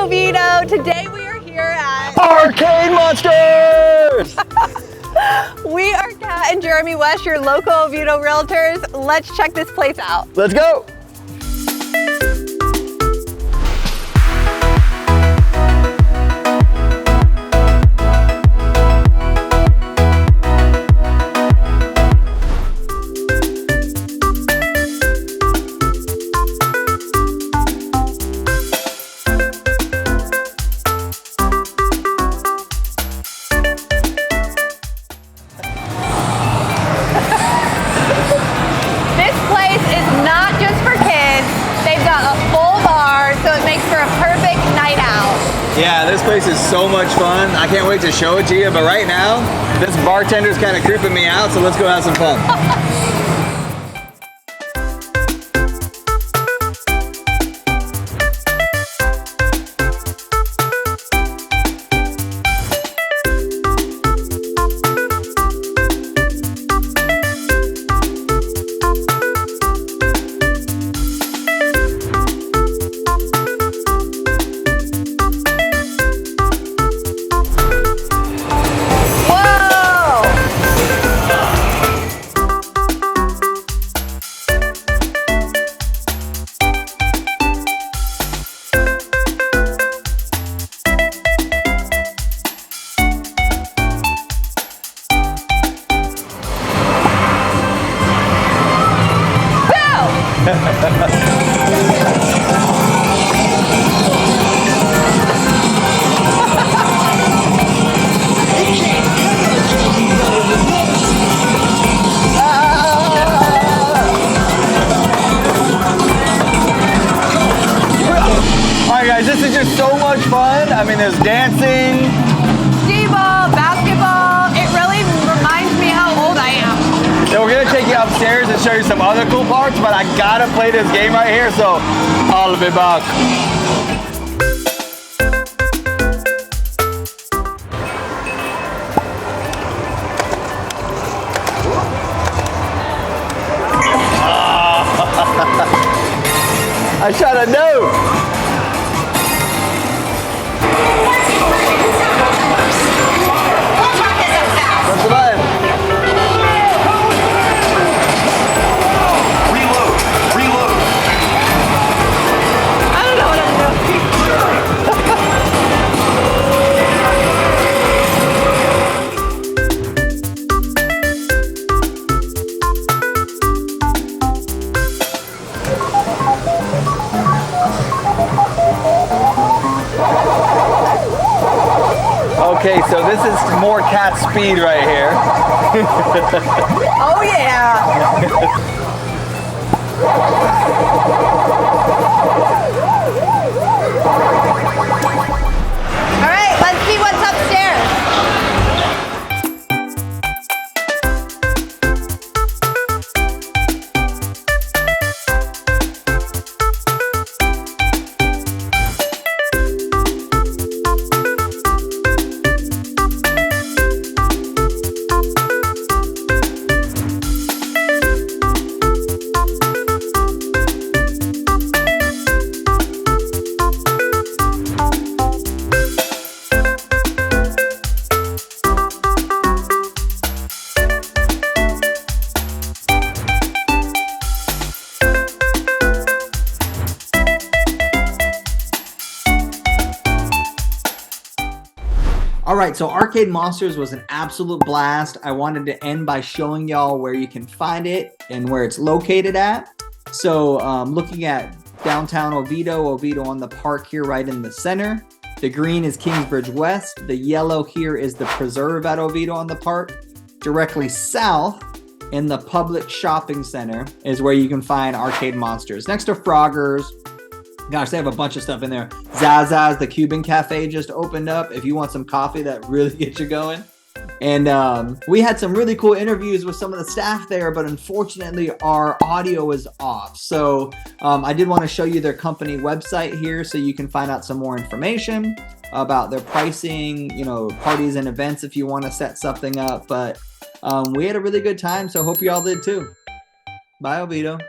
Oviedo. Today we are here at Arcade Monsters! We are Kath and Jeremy West, your local Oviedo realtors. Let's check this place out. Let's go! Yeah, this place is so much fun. I can't wait to show it to you, but right now, this bartender's kind of creeping me out, so let's go have some fun. Alright guys, this is just so much fun. I mean, there's dancing, dodgeball, basketball. It really reminds me how old I am. Yeah, we're gonna take you upstairs and show you some other cool parts, but I gotta play this game right here, so I'll be back. I shot a note. What's the button? Reload. I don't know what I'm doing. Okay, so this is more cat speed right here. Oh yeah. All right, let's see what's upstairs. All right, so Arcade Monsters was an absolute blast. I wanted to end by showing y'all where you can find it and where it's located at. So looking at downtown Oviedo on the park here right in the center. The green is Kingsbridge West. The yellow here is the preserve at Oviedo on the park. Directly south in the public shopping center is where you can find Arcade Monsters. Next to Froggers. Gosh, they have a bunch of stuff in there. Zaza's, the Cuban cafe, just opened up. If you want some coffee that really gets you going. And we had some really cool interviews with some of the staff there, but unfortunately our audio is off. So I did want to show you their company website here so you can find out some more information about their pricing, you know, parties and events if you want to set something up. But we had a really good time, so hope you all did too. Bye, Oviedo.